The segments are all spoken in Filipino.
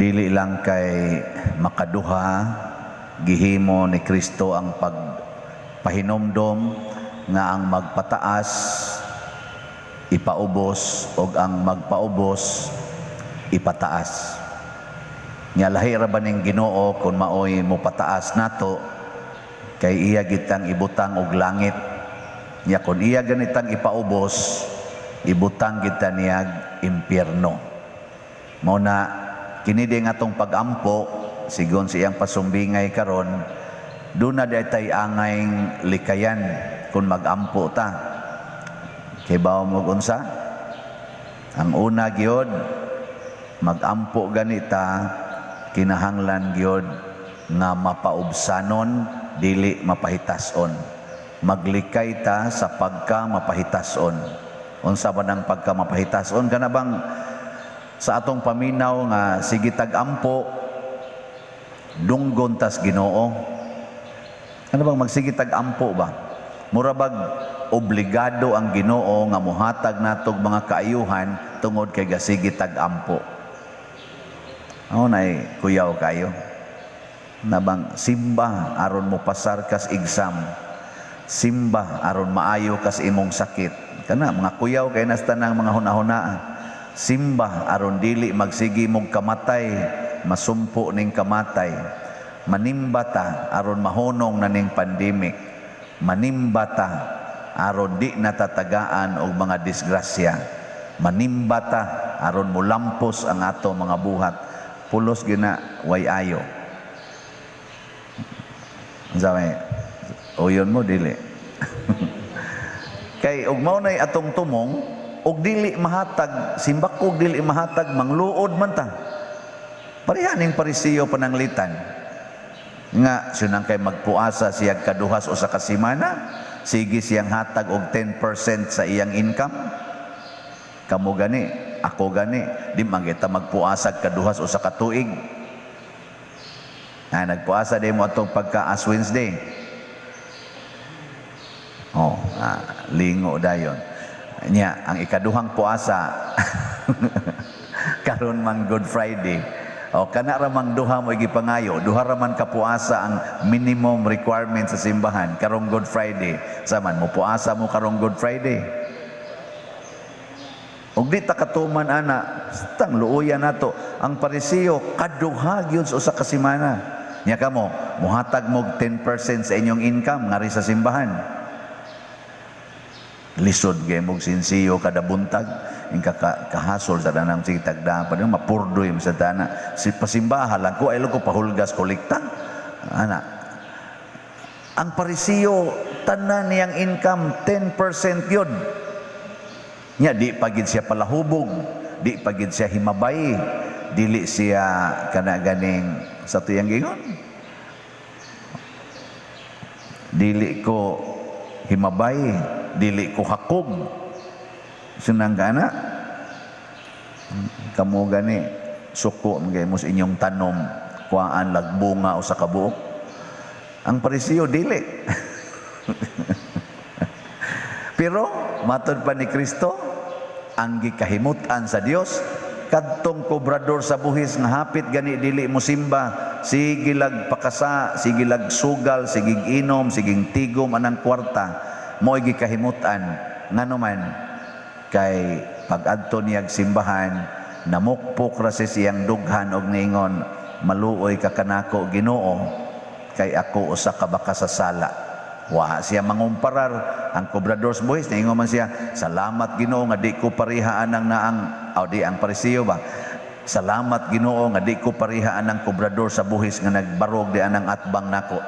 dili lang kay makaduha gihimo ni Kristo ang pagpahinomdom nga ang magpataas ipaubos og ang magpaubos ipataas. Nya lahi ra ba ning Ginoo kun maoy mo pataas nato kay iya gitang ibutang og langit. Nya kun iya ganitang ipaubos ibutang kita niyag impyerno. Mao na kini di nga atong pagampo sigon siyang pasumbingay karon duna daytay angayng likayan kun magampo ta. Kay bawo mo unsa? Ang una gyud magampo ganita kinahanglan gyud nga mapaubsanon dili mapahitason. Maglikay ta sa pagka mapahitason. Unsa ba nang pagka mapahitason? Kana bang sa atong paminaw nga sige tag-ampo dunggon tas Ginoo? Ano bang magsige tag-ampo ba? Mura bag obligado ang Ginoo nga muhatag natog mga kaayuhan tungod kay gasige tag-ampo. Ano nay kuyaw kayo? Nabang simba aron mo pasar kas exam. Simba aron maayo kas imong sakit. Kana mga kuyaw kay nas tanang mga hunahunaa. Simba aron dili magsigi mong kamatay, masumpo ning kamatay. Manimbata aron mahunong na ning pandemic. Manimbata aron di natatagaan og mga disgrasya. Manimbata aron mulampos ang ato mga buhat. Pulos gina way ayo. Unsa uyon mo dili. Kay ug mao nay atong tumong og dili mahatag simbak og dili mahatag mangluod man ta. Pareha ning Parisiyo pananglitan nga sunang kay magpuasa siya kaduhas usa ka semana sige siyang hatag og 10% sa iyang income. Kamo gani, ako gani, di man kita magpuasa kaduhas usa ka tuig. Nagpuasa din mo atong pagka Ash Wednesday. Lingo dayon. Nya ang ikaduhang puasa karon man Good Friday. Kana ra mang duha mo gipangayo, duha ra man ka puasa ang minimum requirement sa simbahan karong Good Friday. Saman mo puasa mo karong Good Friday. Og di ta katuman ana, stang luoyan nato ang Parisiyo kaduha gyud sa usa ka semana. Nya kamo muhatag mo 10% sa inyong income ngari sa simbahan. Lisod gay mong sinsiyo kada buntag ing kahasol sa danang sitag dapat mapurdoy sa dana si pasimbahan lang ko ay ko pahulgas kolekta ana ang Parisiyo tanan niyang income 10% yun nya di pagid siya palahubog di pagid siya himabay dili siya kana ganing sa tuyang gingon dili ko himabay dili ko hakog sunang gana kamo gani suko mga mo sa inyong tanom kuhaan lagbunga o sa kabuok ang Parisiyo dili pero matod pa ni Kristo ang gikahimutan sa Dios kadtong kobrador sa buhis nga hapit gani dili mo simba sige lag pakasa sige lag sugal sige inom sige tigom anang kwarta mo gikahimutan nganuman kay pag-adto niyag simbahan namukpok ra siyang dughan og niingon maluoy ka kanako Ginoo kay ako usa ka baka sa sala wa siya mangumparar ang kobrador boys niingon man siya salamat Ginoo nga di ko parihaan ang naang di ang Parisiyo ba salamat Ginoo nga di ko parihaan ang kobrador sa buhis nga nagbarog di anang atbang nako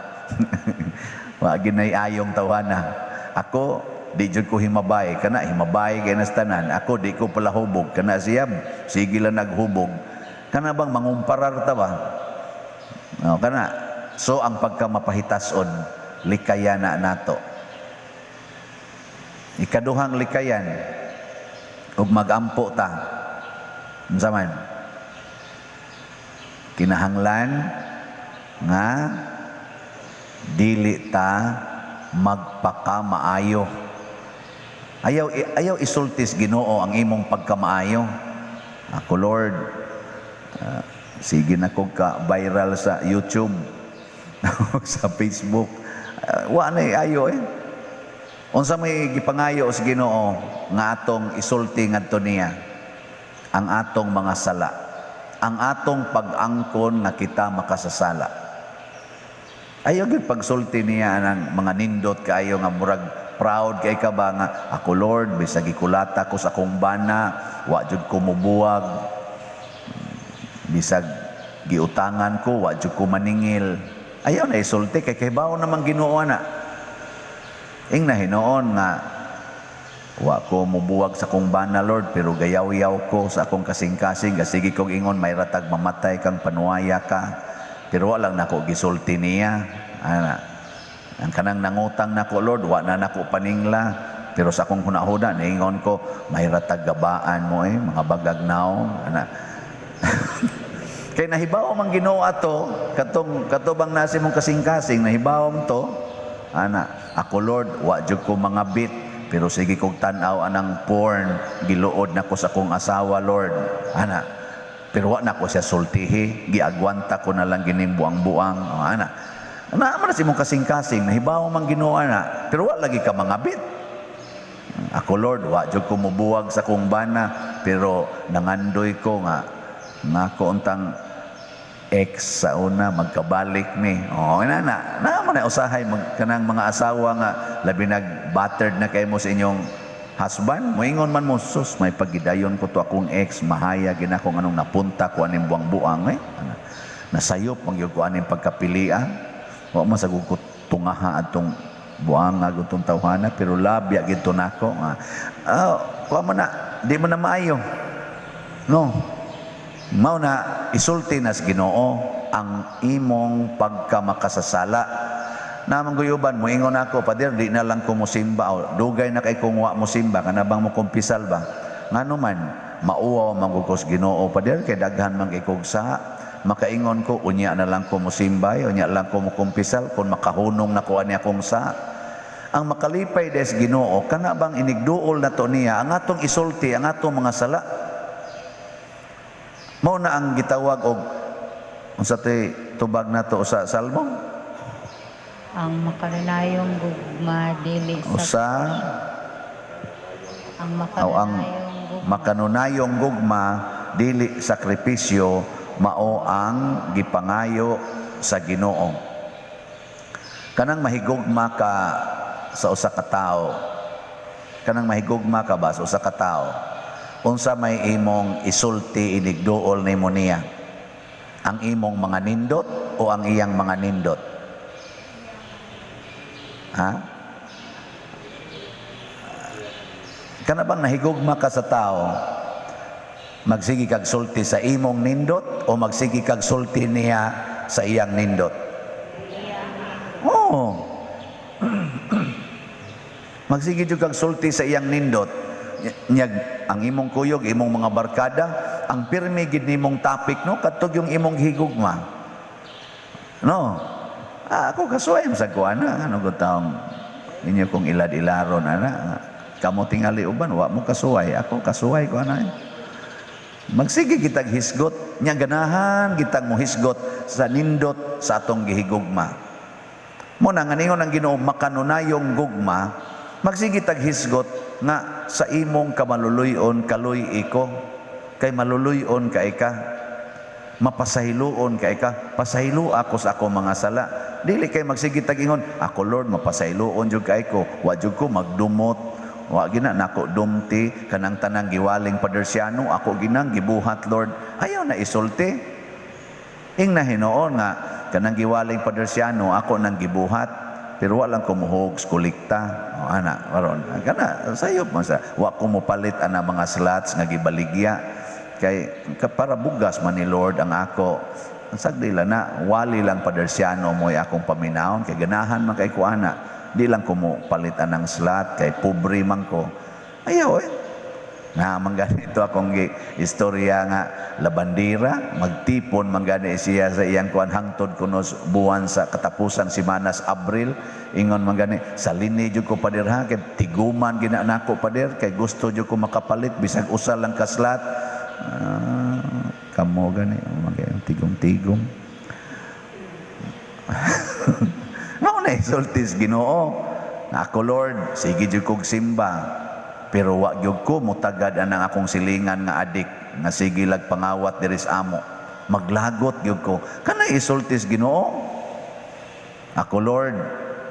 wa ginay ayong tawana ako di jud ko himabay kana himabay kay nastanan ako di ko pala hubog kana siya sige lang naghubog kana bang mangumparar ta ba kana so ang pagkamapahitason likayan na nato ikaduhang likayan ug magampo ta unsa man kinahanglan nga dili ta magpakamaayo. Ayaw isultis Ginoo ang imong pagkamaayo. Ako Lord, sige na ko ka viral sa YouTube sa Facebook. Wa na ayo unsa may gipangayo sa Ginoo nga atong isulti ngadto niya ang atong mga sala, ang atong pag-angkon nga kita makasasala. Ayaw gyud pagsulti niya ng mga nindot kaayo nga murag proud kay ka ba nga ako Lord bisag gikulata ko sa akong bana, wa jud ko mubuwag, bisag giutangan ko wa jud ko maningil. Ayaw na isulti kay kibaw namang Ginoo na. Ing na hinoon nga wa ko mubuwag sa akong bana Lord pero gayaw-yaw ko sa akong kasing-kasing sige kong ingon may ratag mamatay kang panuaya ka pero wa lang nako gisulti niya. Ang kanang nangutang nako Lord wa na nako paningla pero sa akong hunahuda niingon ko may ratag gabaan mo mga bagagnaw kay nahibaw man Ginoo ato katubang nasi mong kasing-kasing nahibaw to ako Lord wa jud ko mga bit pero sige kog tan-aw anang porn giluod nako sa akong asawa Lord pero wa nako siya sultihi giagwanta ko na lang gining buang-buang man si mong kasing-kasing nahibaw man Ginoo pero wa lagi ka mga bit. Ako Lord wa jud ko mubuwag sa akong bana pero nangandoy ko nga ko untang ex sa una magkabalik ni naman na usahay kanang mga asawa nga labi nag-battered na kay mo sa inyong husband moingon man mo sus may pagidayon ko to akong ex mahaya gina kung anong napunta ko aning buang-buang nasayop man gyud ko aning pagkapilian wa masagud ko tungaha atong buang nga gutong tawhana pero labya gid to nako wa man na di man na maayo no. Mao na isulti nas Ginoo ang imong pagkamakasasala. Namang guyuban mo ingon ako, Pader, di na lang ko mosimba o dugay na kay kung wa mosimba kana bang mo kumpisal ba? Ngano man mauwaw manggugos Ginoo, Pader, kay daghan man kay kog sa makaingon ko unya na lang ko mosimbay, unya lang ko mo kumpisal kun makahunong nako ani akong sa. Ang makalipay des Ginoo kana bang inigduol nato niya ang atong isulti ang atong mga sala. Mao na ang gitawag og unsa tay tubag nato sa Salmo? Ang makanunayong gugma dili sa ang makanunayong gugma dili sakripisyo mao ang gipangayo sa Ginoo. Kanang mahigugma ka sa usa ka tawo. Kanang mahigugma ka ba sa usa ka tawo? Unsa may imong isulti inigduol nimo niya? Ang imong mga nindot o ang iyang mga nindot? Kana bang nahigugma ka sa tao? Magsigi kag sulti sa imong nindot o magsigi kag sulti niya sa iyang nindot? Oo. Magsigi jud kag sulti sa iyang nindot. Nyag ang imong kuyog, imong mga barkada, ang pirmi gid nimong topic no kadtog yung imong higugma. No. Ako kasuway sa kuana ano gud taong inyo kong ilad-ilaron kamo tingali uban wa mo kasuway, ako kasuway ko Magsige kitag hisgot nya ganahan kitag mo hisgot sa nindot sa atong gihigugma. Mo na nga ningon ang Ginoo makanunayong gugma, magsige tag hisgot nga sa imong kamaluluyon kaluy iko kay maluluyon kay ka mapasahiluon kay ka pasahilo ako sa akong mga sala dili kay magsige tag ingon ako Lord mapasahiluon jud kay ko wa jud ko magdumot wa gina nako dumti kanang tanang giwaling padersyano ako ginang gibuhat Lord ayaw na isulti ing na hinoon nga kanang giwaling padersyano ako nang gibuhat pero walang kumuhogs kolekta maron kana sayop man sa wa ko mopalit ana mga slots nga gibaligya kay para bugas man ni Lord ang ako sagdila na wali lang padersyano mo'y akong paminahon kay ganahan man kay kuana di lang ko mo palit anang slot kay pobre man ko ayaw na manggani ito akong istorya nga labandira magtipon manggani siya sa iyang kuan hangtod kunos buwan sa katapusan semanas Abril ingon manggani salini jud ko pader ha kay tiguman gina nako pader kay gusto jud ko makapalit bisag usa lang ka slot kamo gani tigong-tigong. Mao na isultis Ginoo. Ako Lord, sige jud kog simba. Pero wa gyud ko mutagad anang akong silingan nga adik nga sige lag pangawat diri sa amo. Maglagot gyud ko. Kana isultis Ginoo. Ako Lord,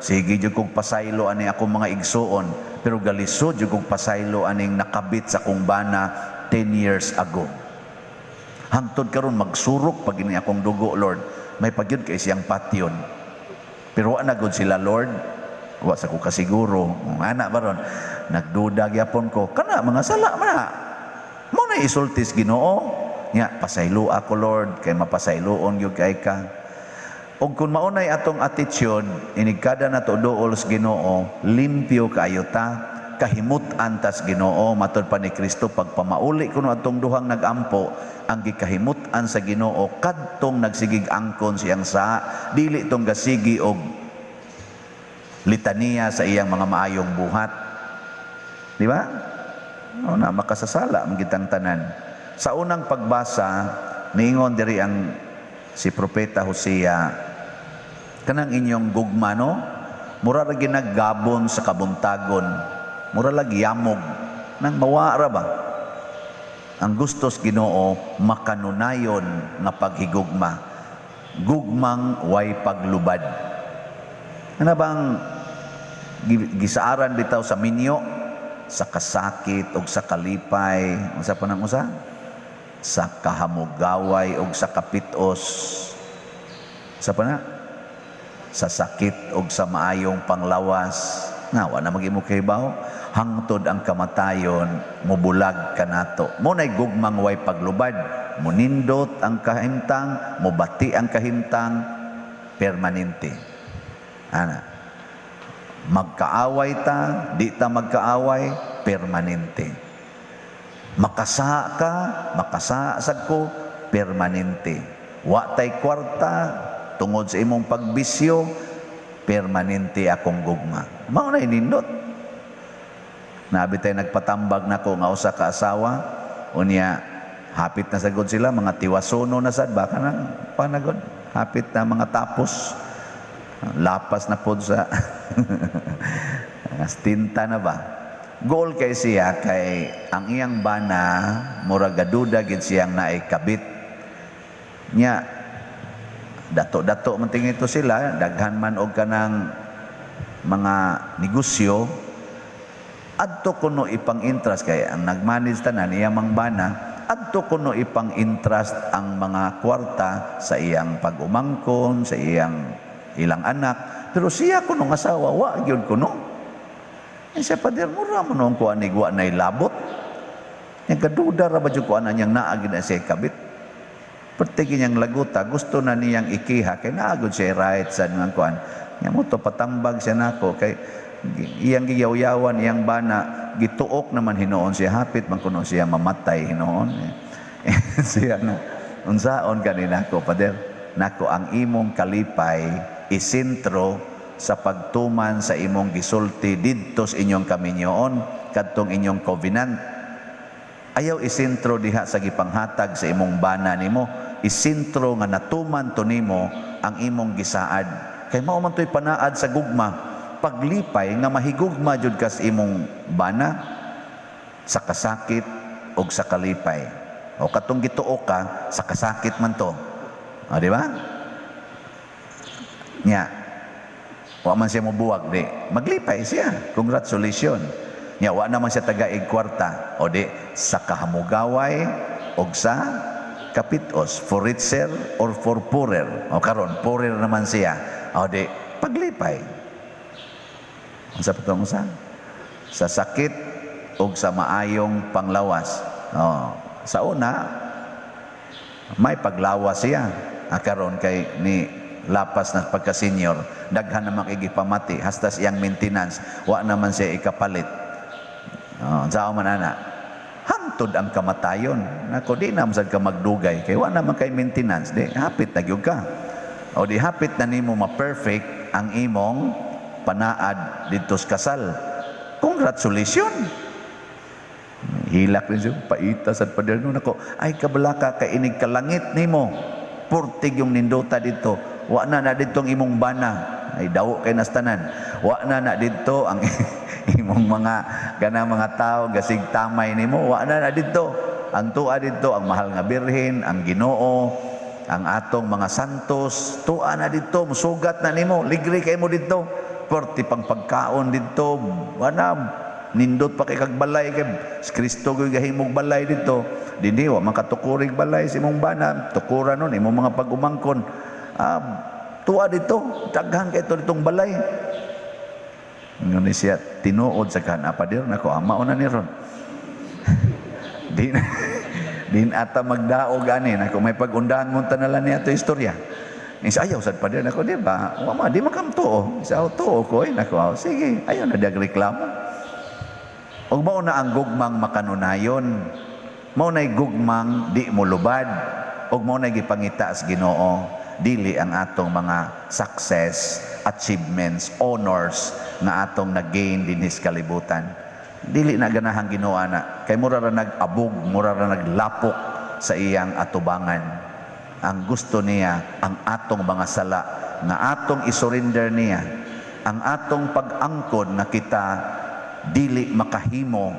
sige jud kog pasaylo ani akong mga igsuon, pero galisod jud kog pasaylo aning nakabit sa akong bana 10 years ago. Hangtod karon magsurok pag ini akong dugo, Lord. May pagyud kay siyang patyon. Pero wa na gud sila, Lord. Wa sa ko kasiguro. Ana baron nagduda gyapon ko. Kana mga sala man. Mo na isultis Ginoo. Nya pasaylo ako, Lord, kay mapasayloon gyud kay ka. Og kung maunay atong attitude, inigkada na to duol sa Ginoo, limpyo kaayo ta, kahimutan tas Ginoo, matud pa ni Kristo pagpamauli kuno atong duhang nagampo, ang gikahimutan sa Ginoo kadtong nagsigig angkon siyang sa dili tong gasigi og litania sa iyang mga maayong buhat. Di ba? O na makasasala ang gitang tanan. Sa unang pagbasa, niingon diri ang si Propeta Hosea, kanang inyong gugma, no? Mura ra ginaggabon sa kabuntagon. Mura lag yamog. Nang mawara ba? Ang gustos Ginoo, makanunayon nga paghigugma. Gugmang way paglubad. Ano bang gisaaran bitaw sa minyo? Sa kasakit o sa kalipay. Usa pa nang usa? Sa kahamugaway o sa kapitos. Usa pa na? Sa sakit o sa maayong panglawas. Nawa na mag-imo kaybaw, hangtod ang kamatayon, mubulag kanato. Munay gugmang way paglubad, munindot ang kahimtang, mubati ang kahimtang, permanente. Ana, magkaaway ta, di ta magkaaway, permanente. Makasa ka, makasasag ko, permanente. Wa tay kwarta, tungod sa imong pagbisyo, permanente akong gugma. Mao na inindot. Nabi tayo nagpatambag na ko nga usa ka asawa, unya hapit na sagod sila, mga tiwasono na sad, baka nang panagod, hapit na mga tapos, lapas na pod sa tinta na ba. Goal kay siya, kay ang iyang bana, murag gaduda gid siyang naay kabit. Nya, dato-dato man tingin ito sila, daghan man og kanang mga negosyo, adto kuno ipang interest, kay ang nagmanage tanan iyang mangbana, adto kuno ipang interest ang mga kwarta sa iyang pag-umangkon, sa ilang anak, pero siya kuno nga asawa, wa gyud kuno. Siya pader mura mo nung kuan ni wa nay labot. Yang kaduda ra ba jud kuan niyang naagi na siya kabit. Perti niyang laguta, gusto na niyang ikiha, kay naagod siya right sa nang kuan. Nya mo to patambag siya nako, kay iyang giyaw-yawan, iyang bana, gituok naman hinoon siya, hapit man kuno siya mamatay hinoon. Siya na, unsaon kanina ko, pader, nako ang imong kalipay, isintro sa pagtuman sa imong gisulti didto sa inyong kaminyoon, kadtong inyong covenant. Ayaw isintro diha sa gipanghatag sa imong bana nimo, isintro nga natuman to nimo ang imong gisaad. Kay mao man toy panaad sa gugma, paglipay nga mahigugma jud kas imong bana sa kasakit o sa kalipay. O katong gituo ka sa kasakit man to. O di ba? Nya, wa man siya mobuwag di. Maglipay siya. Congratulations. Nya wa naman siya tagaig kwarta. O di sa kahamugaway o sa kapitos, for richer or for poorer. O karon poorer naman siya. O di paglipay. Sa patong sa sakit o sa maayong panglawas. Sa una, may paglawas siya. Karon kay ni lapas na pagka-senior, daghan na makikipamati, hasta siyang maintenance, wa naman siya ikapalit. Sa man ana, hantod ang kamatayon. Nako, di naman sad ka magdugay, kay wa naman kay maintenance, di hapit na gyud ka. O di hapit na nimo ma-perfect ang imong panaad dito sa kasal. Congratulations. Hilak rin siya, paita sa pader nun ako, ay kabalaka kay inig kalangit nimo. Purtig yung nindota dito. Wa na dito ang imong bana. Ay daw kay nastanan. Wa na dito ang imong mga ganang mga tao gasig tamay nimo. Wa na dito. Ang tuwa dito ang mahal nga birhen, ang Ginoo, ang atong mga santos. Tuwa na dito, musugat na nimo. Ligri kay mo dito. Porti pang pagkaon dito. Wala nindot pa kay kag balay kay Kristo gyud gahimog balay dito. Dinhi wa makatukurig balay sa imong bana, tukuran nun imong mga pag-umangkon. Tuwa dito, daghan kay ditong balay. Ngunit siya tinuod sa kana pader nako amao na ni ron. din ata magdaog ani nako may pag-undahan mo tanalan niya to istorya. Isa ayaw sad pader nako di ba? Wa di makamtuo. Isa tuo ko nako. Sige, ayaw na dag reklamo. Og mao na ang gugmang makanunayon. Mao nay gugmang di mo lubad. Og mao nay gipangita sa Ginoo dili ang atong mga success, achievements, honors nga atong nag-gain dinis kalibutan. Dili na ganahang Ginoo ana. Kay mura ra nag-abog, mura ra naglapok sa iyang atubangan. Ang gusto niya ang atong mga sala nga atong isurrender niya. Ang atong pag-angkon na kita dili makahimo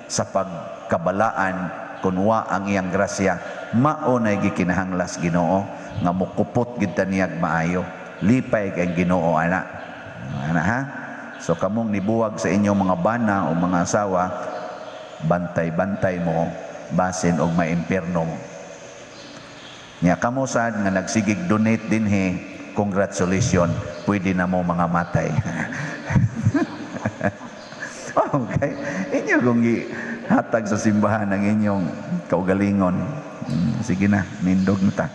sa pagkabalaan kunwa ang iyang grasya. Mao nay gikinahanglas Ginoo nga mukupot gid ta niyag maayo. Lipay kay Ginoo ana. Ana ha? So kamong nibuwag sa inyong mga bana o mga asawa, bantay-bantay mo basin og maimpierno mo. Nya kamo sad nga nagsigig donate dinhi, congratulations, pwede na mo mga matay. Okay, inyo kung hatag sa simbahan ang inyong kaugalingon. Sige na, nindog na ta.